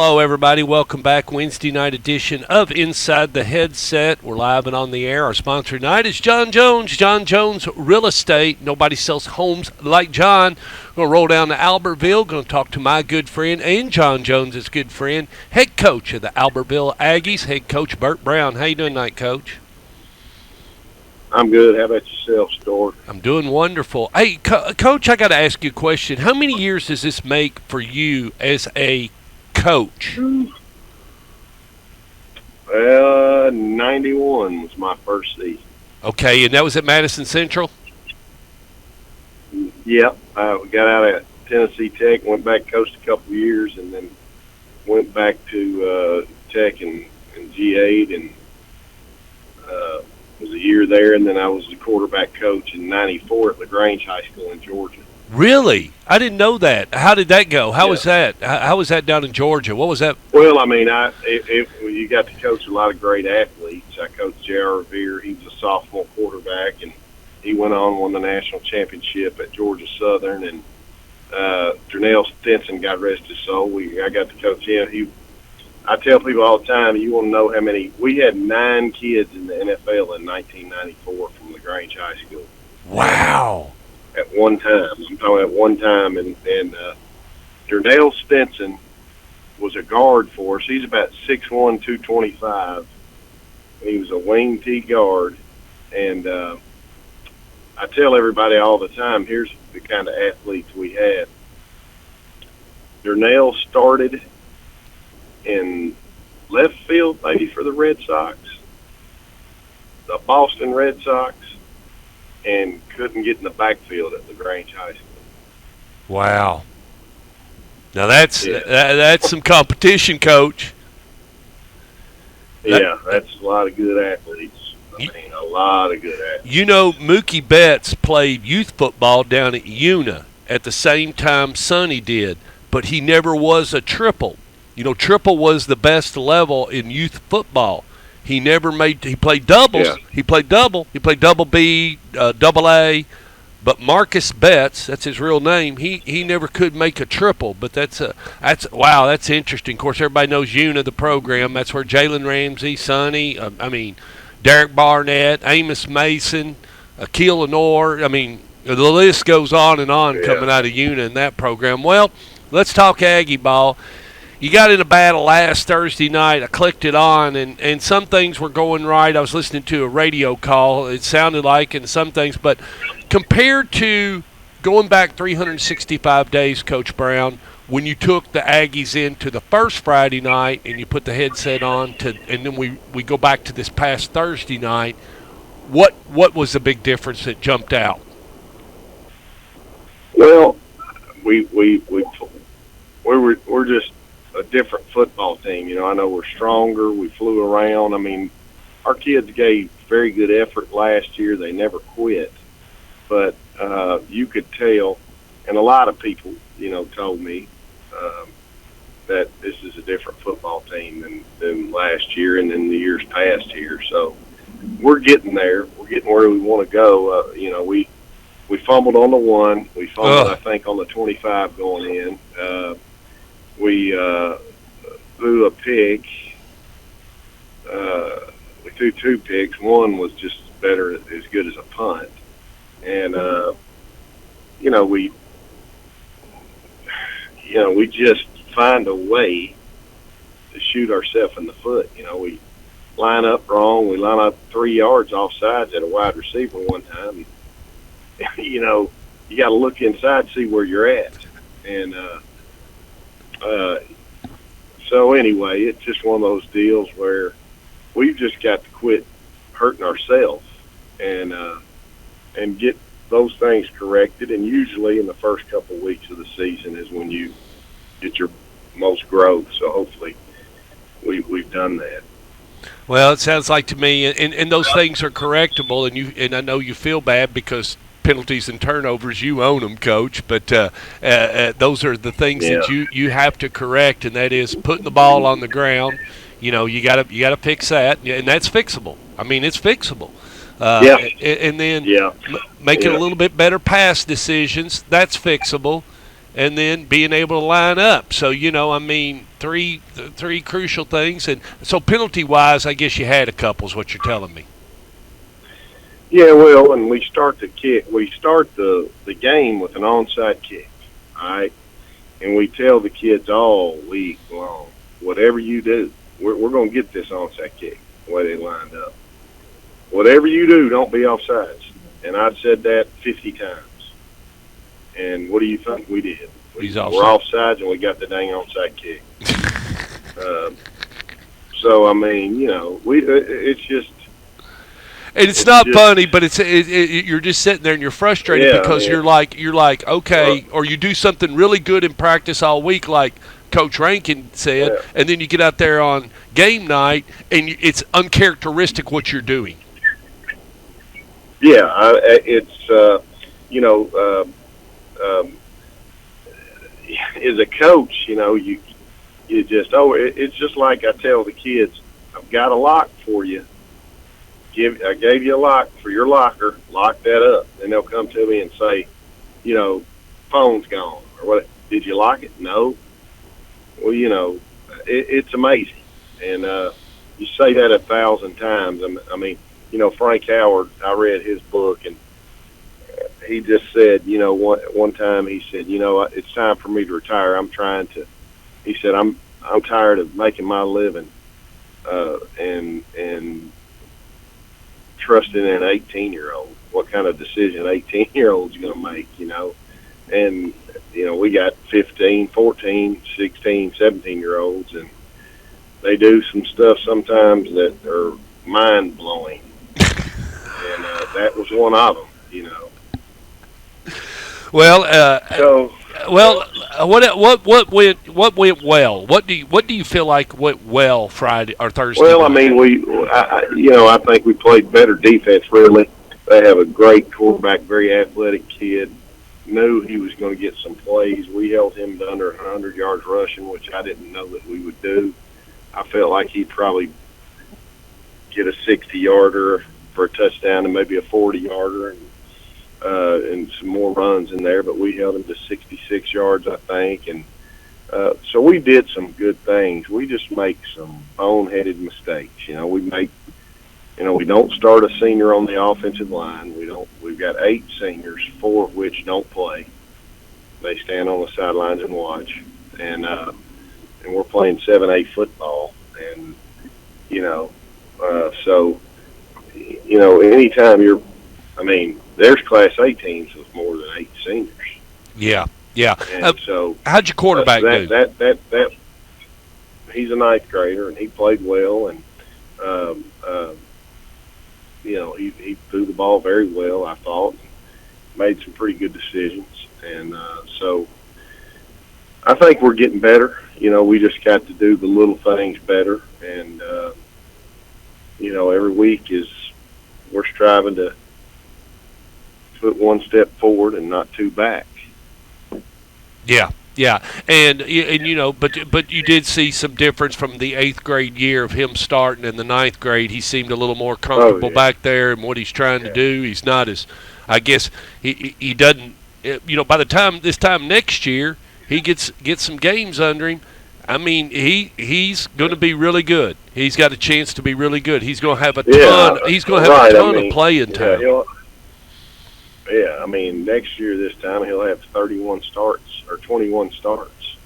Hello, everybody. Welcome back. Wednesday night edition of Inside the Headset. We're live and on the air. Our sponsor tonight is John Jones. John Jones Real Estate. Nobody sells homes like John. We're going to roll down to Albertville. Going to talk to my good friend and John Jones' good friend, head coach of the Albertville Aggies, head coach Bert Browne. How you doing tonight, Coach? I'm good. How about yourself, Stuart? I'm doing wonderful. Hey, Coach, I got to ask you a question. How many years does this make for you as a coach? 91 was my first season. Okay, and that was at Madison Central? Yep. We got out of Tennessee Tech, went back, coached a couple of years, and then went back to Tech and G8 and was a year there, and then I was the quarterback coach in 94 at LaGrange High School in Georgia. Really? I didn't know that. How did that go? How was that? How was that down in Georgia? What was that? Well, I mean, you got to coach a lot of great athletes. I coached J.R. Revere. He was a sophomore quarterback, and he went on and won the national championship at Georgia Southern. And Darnell Stinson, God rest his soul, I got to coach him. I tell people all the time, you want to know how many. We had 9 kids in the NFL in 1994 from LaGrange High School. Wow. At one time. I'm talking at one time. And Darnell Stinson was a guard for us. He's about 6'1", 225. And he was a wing T guard. And I tell everybody all the time, here's the kind of athletes we had. Darnell started in left field, maybe for the Red Sox, the Boston Red Sox, and couldn't get in the backfield at LaGrange High School. Wow. Now that's some competition, Coach. That's a lot of good athletes. A lot of good athletes. You know, Mookie Betts played youth football down at Una at the same time Sonny did, but he never was a triple. You know, triple was the best level in youth football. He played doubles. Yeah. He played double B, double A. But Marcus Betts, that's his real name, he never could make a triple. But that's interesting. Of course, everybody knows Una, the program. That's where Jalen Ramsey, Sonny, Derek Barnett, Amos Mason, Akeel Lenore. The list goes on and on coming out of Una in that program. Well, let's talk Aggie ball. You got in a battle last Thursday night. I clicked it on, and some things were going right. I was listening to a radio call. It sounded like, and some things. But compared to going back 365 days, Coach Browne, when you took the Aggies into the first Friday night and you put the headset on, and then we go back to this past Thursday night, what was the big difference that jumped out? Well, we're just a different football team. I know we're stronger. We flew around. Our kids gave very good effort last year. They never quit. But you could tell, and a lot of people, told me that this is a different football team than last year and in the years past here. So we're getting there. We're getting where we want to go. We fumbled on the 1. We fumbled, I think, on the 25 going in. We threw a pick. We threw 2 picks. One was just as good as a punt. And, we just find a way to shoot ourselves in the foot. We line up wrong. We line up 3 yards off sides at a wide receiver one time. You got to look inside to see where you're at. And, so anyway, it's just one of those deals where we've just got to quit hurting ourselves and get those things corrected. And usually in the first couple of weeks of the season is when you get your most growth. So hopefully we've done that. Well, it sounds like to me, and those things are correctable, and I know you feel bad because penalties and turnovers, you own them, Coach, but those are the things that you have to correct, and that is putting the ball on the ground. You gotta fix that, and that's fixable. It's fixable. And then making a little bit better pass decisions, that's fixable. and then being able to line up. So, I mean, three crucial things. And so penalty-wise, I guess you had a couple is what you're telling me. Yeah, well, and we start the kick. We start the game with an onside kick, all right? And we tell the kids all week long, whatever you do, we're going to get this onside kick the way they lined up. Whatever you do, don't be offsides. And I've said that 50 times. And what do you think we did? We're offsides, and we got the dang onside kick. So I mean, it's just. And it's not just funny, but you're just sitting there and you're frustrated because you're like okay, or you do something really good in practice all week, like Coach Rankin said, and then you get out there on game night and it's uncharacteristic what you're doing. Yeah, it's as a coach, you just it's just like I tell the kids, I've got a lock for you. I gave you a lock for your locker. Lock that up, and they'll come to me and say, phone's gone or what? Did you lock it? No. Well, it's amazing, and you say that 1,000 times. I mean, Frank Howard. I read his book, and he just said, one time he said, it's time for me to retire. He said, I'm tired of making my living, and trusting an 18-year-old. What kind of decision 18-year-old's going to make, And, we got 15, 14, 16, 17-year-olds, and they do some stuff sometimes that are mind-blowing. And that was one of them, Well, what went well? What do you feel like went well Friday or Thursday? Well, night? I mean, I think we played better defense. Really, they have a great quarterback, very athletic kid. Knew he was going to get some plays. We held him to under 100 yards rushing, which I didn't know that we would do. I felt like he'd probably get a 60-yarder for a touchdown and maybe a 40-yarder. And some more runs in there, but we held him to 66 yards, I think. And so we did some good things. We just make some boneheaded mistakes. We don't start a senior on the offensive line. We've got 8 seniors, 4 of which don't play. They stand on the sidelines and watch. And we're playing 7A football. And, anytime there's Class A teams with more than 8 seniors. Yeah. And so how'd your quarterback do? That he's a 9th grader, and he played well, and he threw the ball very well, I thought, and made some pretty good decisions, and so I think we're getting better. We just got to do the little things better, and every week we're striving to put one step forward and not 2 back. Yeah, and but you did see some difference from the 8th grade year of him starting in the 9th grade. He seemed a little more comfortable back there and what he's trying to do. He's not as, I guess, he doesn't. By the time this time next year, he gets some games under him. I mean, he's going to be really good. He's got a chance to be really good. He's going to have a ton. He's going to have a ton of playing time. Yeah, next year this time he'll have 31 starts or 21 starts,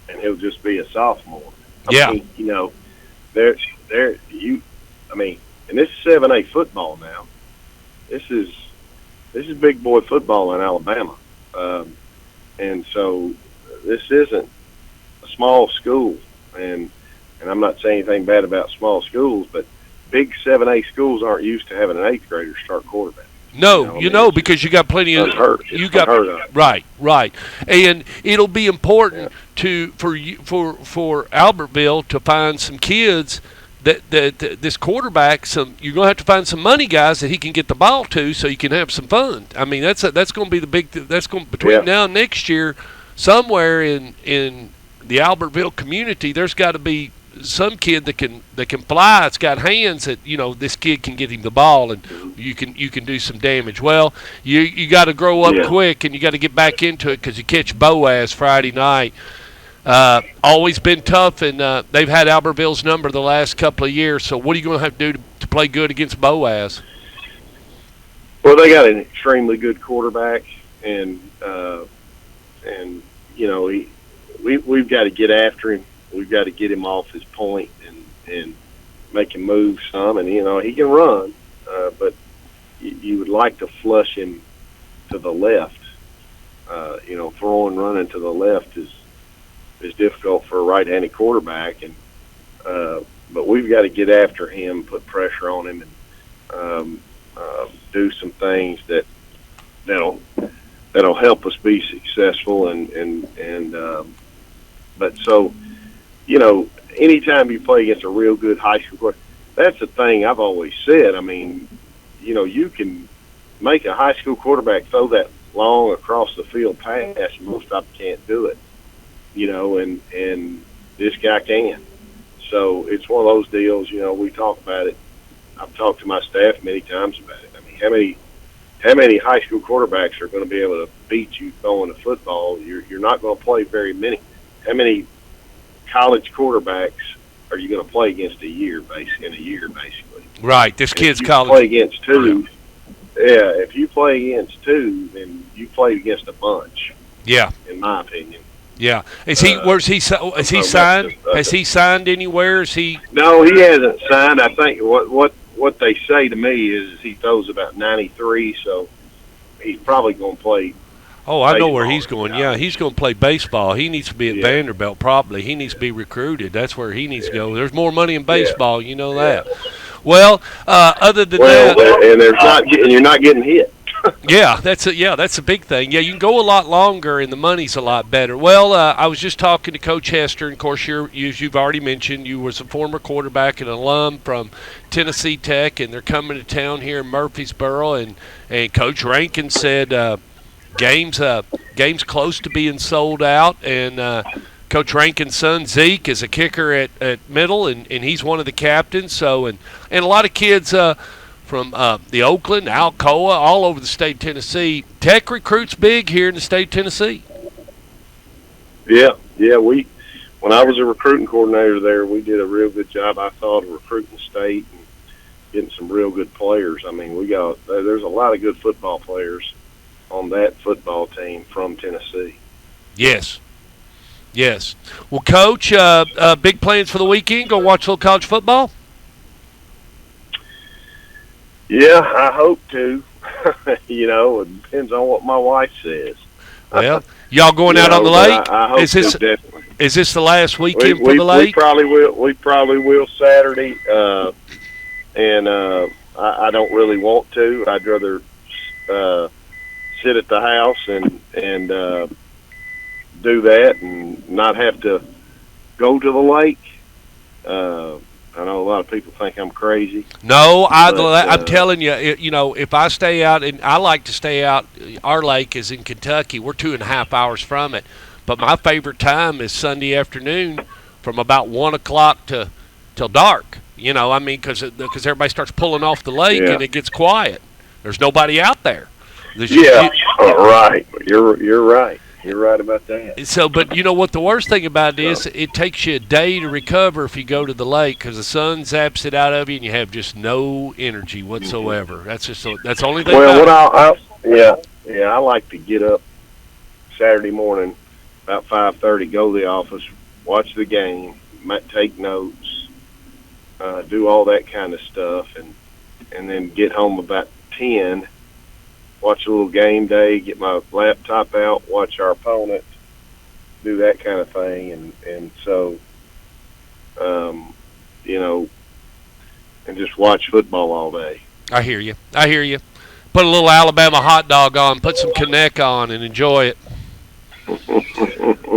and he'll just be a sophomore. And this is 7A football now. This is big boy football in Alabama, and so this isn't a small school. And I'm not saying anything bad about small schools, but big 7A schools aren't used to having an 8th grader start quarterback. No, because you got plenty of right, and it'll be important for Albertville to find some kids that this quarterback. You're going to have to find some money guys that he can get the ball to, so you can have some fun. I mean, that's going to be the big. That's going between now and next year, somewhere in the Albertville community, there's got to be some kid that can fly. It's got hands that this kid can get him the ball, and you can do some damage. Well, you got to grow up quick, and you got to get back into it because you catch Boaz Friday night. Always been tough, and they've had Albertville's number the last couple of years. So what are you going to have to do to play good against Boaz? Well, they got an extremely good quarterback, and we've got to get after him. We've got to get him off his point and make him move some. And he can run, but you would like to flush him to the left. Throwing running to the left is difficult for a right-handed quarterback, and but we've got to get after him, put pressure on him, and do some things that'll help us be successful. But so, anytime you play against a real good high school quarterback, that's the thing I've always said. I mean, you can make a high school quarterback throw that long across the field pass. Most of them can't do it, and this guy can. So it's one of those deals. We talk about it. I've talked to my staff many times about it. I mean, how many high school quarterbacks are going to be able to beat you throwing a football? You're not going to play very many. How many college quarterbacks are you going to play against in a year, basically? Right. This kid's college. Play against two. Yeah. If you play against two, then you played against a bunch. Yeah. In my opinion. Yeah. Is he? Where's he? Is he signed? Has he signed anywhere? Is he? No, he hasn't signed. I think what they say to me is he throws about 93, so he's probably going to play. Oh, I know where he's going. Yeah, he's going to play baseball. He needs to be at Vanderbilt probably. He needs to be recruited. That's where he needs to go. There's more money in baseball. You know that. Well, other than that, and you're not getting hit. That's a big thing. Yeah, you can go a lot longer, and the money's a lot better. Well, I was just talking to Coach Hester, and of course, you've already mentioned you was a former quarterback and alum from Tennessee Tech, and they're coming to town here in Murfreesboro, and Coach Rankin said games close to being sold out, and Coach Rankin's son Zeke is a kicker at middle, and he's one of the captains. So and a lot of kids from the Oakland, Alcoa, all over the state of Tennessee. Tech recruits big here in the state of Tennessee. Yeah. When I was a recruiting coordinator there, we did a real good job, I thought, of recruiting state and getting some real good players. I mean, there's a lot of good football players on that football team from Tennessee. Yes. Well, Coach, big plans for the weekend? Go watch a little college football? Yeah, I hope to. It depends on what my wife says. Well, y'all going out on the lake? I hope definitely. Is this the last weekend for the lake? We probably will Saturday, and I don't really want to. I'd rather sit at the house and do that and not have to go to the lake. I know a lot of people think I'm crazy. No, I'm telling you, if I stay out, and I like to stay out, our lake is in Kentucky. We're 2.5 hours from it. But my favorite time is Sunday afternoon from about 1 o'clock till dark. Because everybody starts pulling off the lake and it gets quiet. There's nobody out there. Right. You're right. You're right about that. So, but you know what the worst thing about it is? It takes you a day to recover if you go to the lake because the sun zaps it out of you and you have just no energy whatsoever. That's the only thing. Well, I like to get up Saturday morning about 5:30, go to the office, watch the game, take notes, do all that kind of stuff, and then get home about 10. Watch a little game day, get my laptop out, watch our opponent, do that kind of thing, and so, and just watch football all day. I hear you. Put a little Alabama hot dog on, put some Connect on, and enjoy it.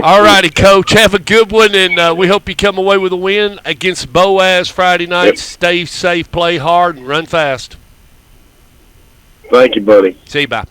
All righty, Coach. Have a good one, and we hope you come away with a win against Boaz Friday night. Yep. Stay safe, play hard, and run fast. Thank you, buddy. See you, bye.